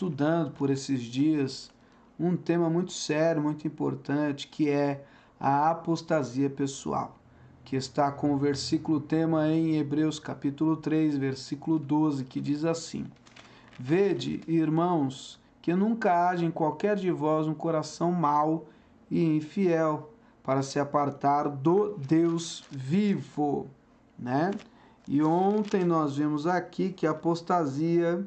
estudando por esses dias um tema muito sério, muito importante, que é a apostasia pessoal, que está com o versículo tema em Hebreus capítulo 3, versículo 12, que diz assim: Vede, irmãos, que nunca haja em qualquer de vós um coração mau e infiel, para se apartar do Deus vivo, né? E ontem nós vimos aqui que a apostasia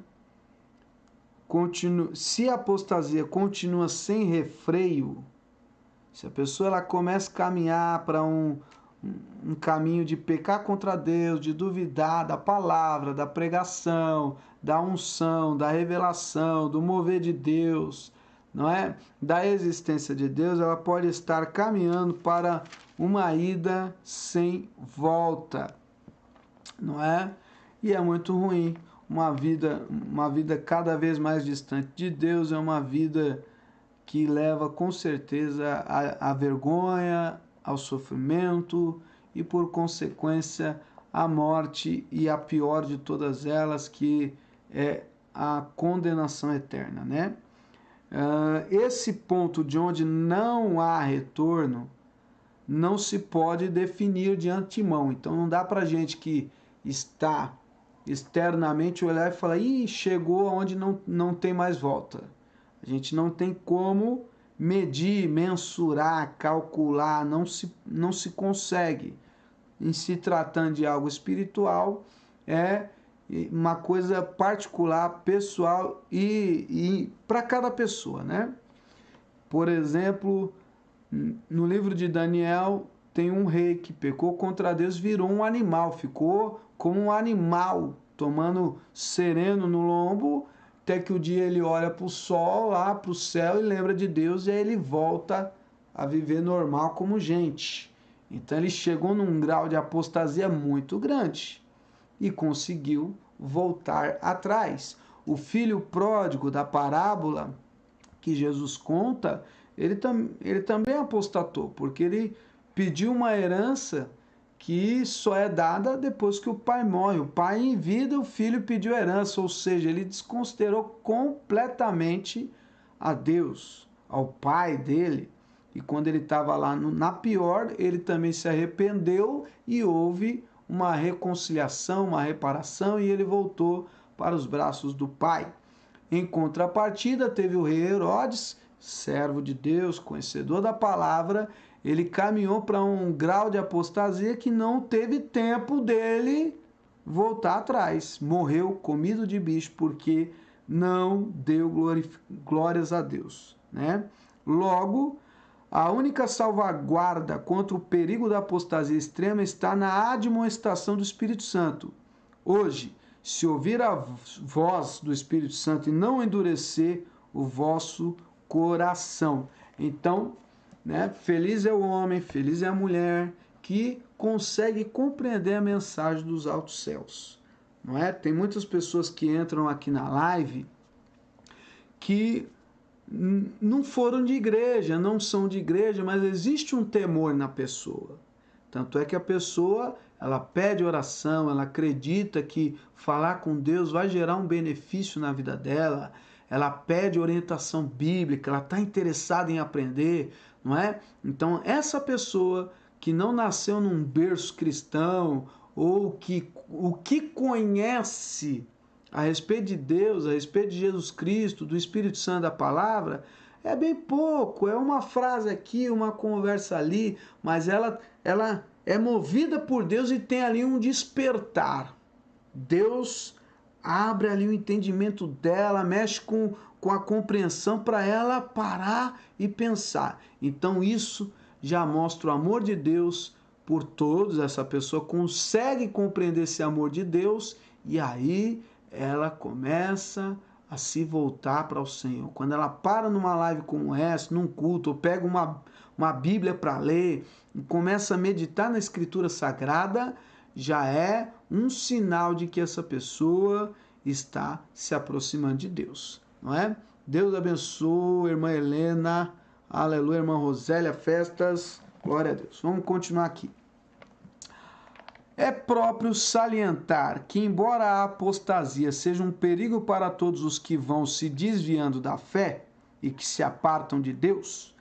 se a apostasia continua sem refreio, se a pessoa ela começa a caminhar para um caminho de pecar contra Deus, de duvidar da palavra, da pregação, da unção, da revelação, do mover de Deus, não é? Da existência de Deus, ela pode estar caminhando para uma ida sem volta, não é? E é muito ruim. Uma vida cada vez mais distante de Deus é uma vida que leva com certeza à vergonha, ao sofrimento e, por consequência, à morte, e a pior de todas elas, que é a condenação eterna, né? Esse ponto de onde não há retorno não se pode definir de antemão. Então não dá para gente que está externamente olhar e falar: ih, chegou aonde não tem mais volta. A gente não tem como medir, mensurar, calcular, não se consegue. Em se tratando de algo espiritual, é uma coisa particular, pessoal e para cada pessoa, né? Por exemplo, no livro de Daniel, tem um rei que pecou contra Deus, virou um animal, ficou como um animal, tomando sereno no lombo, até que o dia ele olha para o sol, lá para o céu, e lembra de Deus, e aí ele volta a viver normal como gente. Então ele chegou num grau de apostasia muito grande e conseguiu voltar atrás. O filho pródigo da parábola que Jesus conta, ele também apostatou, porque ele pediu uma herança que só é dada depois que o pai morre. O pai em vida, o filho pediu herança, ou seja, ele desconsiderou completamente a Deus, ao pai dele. E quando ele estava lá na pior, ele também se arrependeu e houve uma reconciliação, uma reparação, e ele voltou para os braços do pai. Em contrapartida, teve o rei Herodes, servo de Deus, conhecedor da palavra. Ele caminhou para um grau de apostasia que não teve tempo dele voltar atrás. Morreu comido de bicho porque não deu glórias a Deus, né? Logo, a única salvaguarda contra o perigo da apostasia extrema está na admoestação do Espírito Santo. Hoje, se ouvir a voz do Espírito Santo e não endurecer o vosso coração. Então, né, feliz é o homem, feliz é a mulher que consegue compreender a mensagem dos altos céus. Não é? Tem muitas pessoas que entram aqui na live que não foram de igreja, não são de igreja, mas existe um temor na pessoa. Tanto é que a pessoa, ela pede oração, ela acredita que falar com Deus vai gerar um benefício na vida dela, ela pede orientação bíblica, ela está interessada em aprender, não é? Então, essa pessoa que não nasceu num berço cristão, ou que o que conhece a respeito de Deus, a respeito de Jesus Cristo, do Espírito Santo, da palavra, é bem pouco, é uma frase aqui, uma conversa ali, mas ela é movida por Deus e tem ali um despertar. Deus abre ali o entendimento dela, mexe com a compreensão para ela parar e pensar. Então isso já mostra o amor de Deus por todos, essa pessoa consegue compreender esse amor de Deus e aí ela começa a se voltar para o Senhor. Quando ela para numa live como essa, num culto, ou pega uma Bíblia para ler e começa a meditar na Escritura Sagrada, já é um sinal de que essa pessoa está se aproximando de Deus, não é? Deus abençoe, irmã Helena, aleluia, irmã Rosélia, festas, glória a Deus. Vamos continuar aqui. É próprio salientar que, embora a apostasia seja um perigo para todos os que vão se desviando da fé e que se apartam de Deus,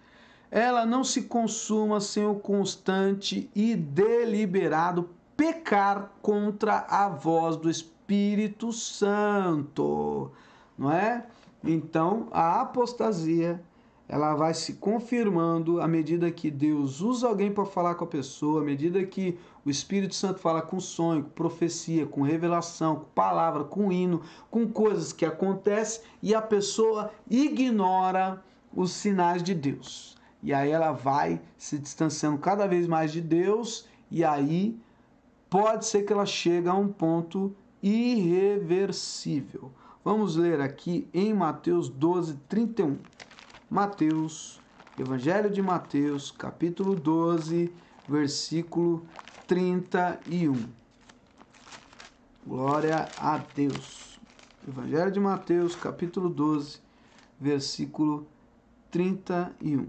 ela não se consuma sem o constante e deliberado pecar contra a voz do Espírito Santo, não é? Então, a apostasia, ela vai se confirmando à medida que Deus usa alguém para falar com a pessoa, à medida que o Espírito Santo fala com sonho, com profecia, com revelação, com palavra, com hino, com coisas que acontecem e a pessoa ignora os sinais de Deus. E aí ela vai se distanciando cada vez mais de Deus e aí pode ser que ela chegue a um ponto irreversível. Vamos ler aqui em Mateus 12, 31. Mateus, Evangelho de Mateus, capítulo 12, versículo 31. Glória a Deus. Evangelho de Mateus, capítulo 12, versículo 31.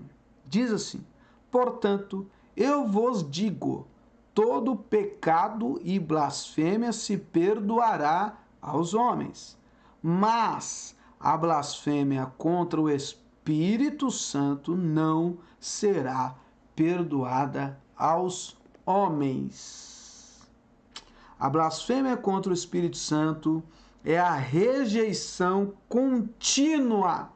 Diz assim: portanto, eu vos digo, todo pecado e blasfêmia se perdoará aos homens, mas a blasfêmia contra o Espírito Santo não será perdoada aos homens. A blasfêmia contra o Espírito Santo é a rejeição contínua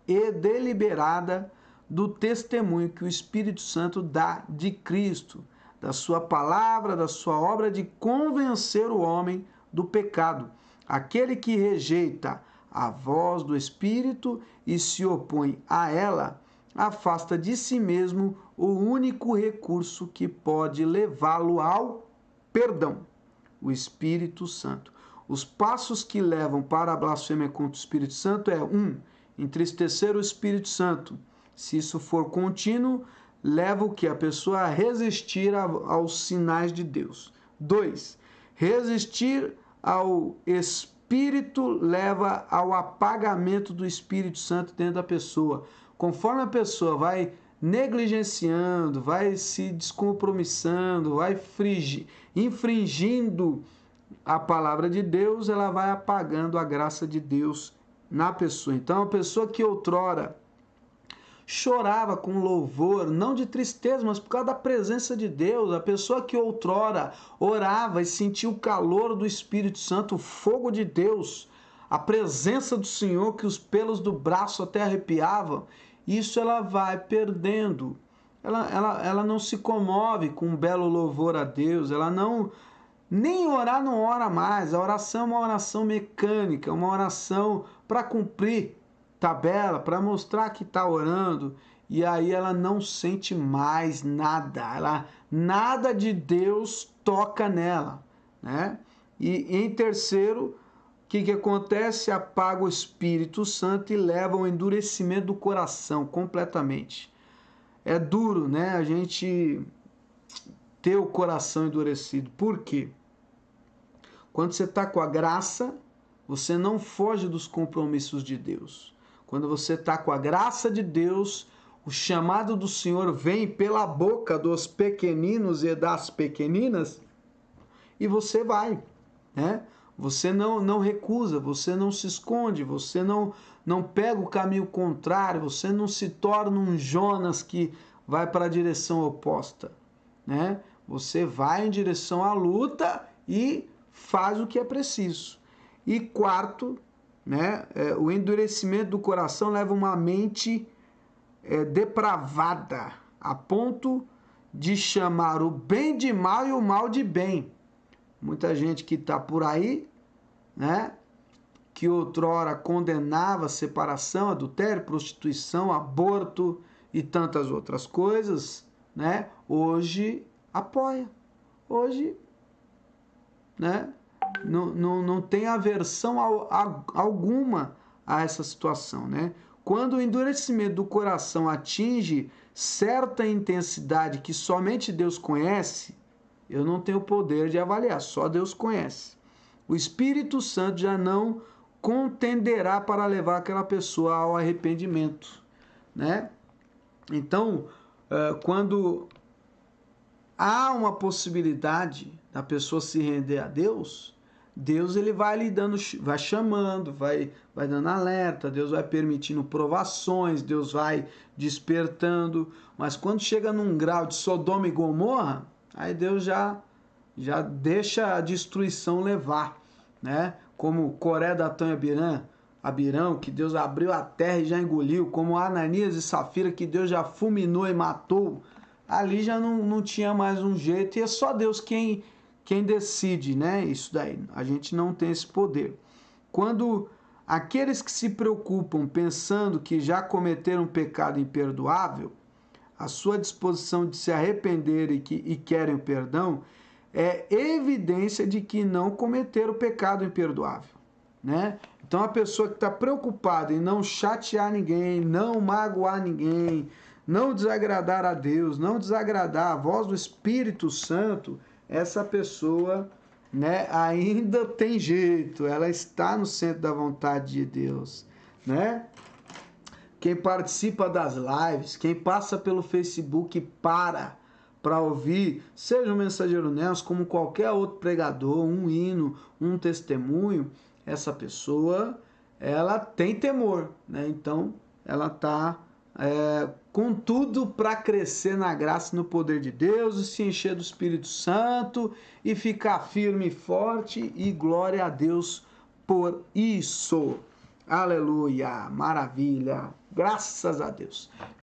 e deliberada do testemunho que o Espírito Santo dá de Cristo, da sua palavra, da sua obra de convencer o homem do pecado. Aquele que rejeita a voz do Espírito e se opõe a ela, afasta de si mesmo o único recurso que pode levá-lo ao perdão, o Espírito Santo. Os passos que levam para a blasfêmia contra o Espírito Santo é 1. Entristecer o Espírito Santo. Se isso for contínuo, leva o que? A pessoa a resistir aos sinais de Deus. 2. Resistir ao Espírito leva ao apagamento do Espírito Santo dentro da pessoa. Conforme a pessoa vai negligenciando, vai se descompromissando, vai infringindo a palavra de Deus, ela vai apagando a graça de Deus na pessoa. Então, a pessoa que outrora chorava com louvor, não de tristeza, mas por causa da presença de Deus, a pessoa que outrora orava e sentia o calor do Espírito Santo, o fogo de Deus, a presença do Senhor, que os pelos do braço até arrepiavam, isso ela vai perdendo. Ela não se comove com um belo louvor a Deus, ela não... Nem orar não ora mais. A oração é uma oração mecânica, uma oração para cumprir tabela, para mostrar que está orando. E aí ela não sente mais nada. Nada de Deus toca nela, né? E em terceiro, o que acontece? Apaga o Espírito Santo e leva ao endurecimento do coração completamente. É duro, né? A gente ter o coração endurecido. Por quê? Quando você está com a graça, você não foge dos compromissos de Deus. Quando você está com a graça de Deus, o chamado do Senhor vem pela boca dos pequeninos e das pequeninas e você vai, né? Você não recusa, você não se esconde, você não pega o caminho contrário, você não se torna um Jonas que vai para a direção oposta, né? Você vai em direção à luta e faz o que é preciso. E quarto, né, o endurecimento do coração leva uma mente depravada, a ponto de chamar o bem de mal e o mal de bem. Muita gente que está por aí, né, que outrora condenava separação, adultério, prostituição, aborto e tantas outras coisas, né, hoje apoia. Hoje, né, não tem aversão alguma a essa situação, né? Quando o endurecimento do coração atinge certa intensidade que somente Deus conhece, eu não tenho poder de avaliar, só Deus conhece. O Espírito Santo já não contenderá para levar aquela pessoa ao arrependimento, né? Então, quando há uma possibilidade, da pessoa se render a Deus, Deus ele vai lhe dando, vai chamando, vai dando alerta, Deus vai permitindo provações, Deus vai despertando, mas quando chega num grau de Sodoma e Gomorra, aí Deus já deixa a destruição levar, né? Como Coré, Datã e Abirão, que Deus abriu a terra e já engoliu, como Ananias e Safira, que Deus já fulminou e matou, ali já não tinha mais um jeito, e é só Deus quem decide, né? Isso daí, a gente não tem esse poder. Quando aqueles que se preocupam pensando que já cometeram um pecado imperdoável, a sua disposição de se arrepender e querem o perdão, é evidência de que não cometeram o pecado imperdoável, né? Então a pessoa que está preocupada em não chatear ninguém, não magoar ninguém, não desagradar a Deus, não desagradar a voz do Espírito Santo, essa pessoa, né, ainda tem jeito, ela está no centro da vontade de Deus, né? Quem participa das lives, quem passa pelo Facebook para ouvir, seja o Mensageiro Nelson, como qualquer outro pregador, um hino, um testemunho, essa pessoa, ela tem temor, né? Então, ela está com tudo para crescer na graça e no poder de Deus, e se encher do Espírito Santo, e ficar firme e forte, e glória a Deus por isso. Aleluia, maravilha, graças a Deus.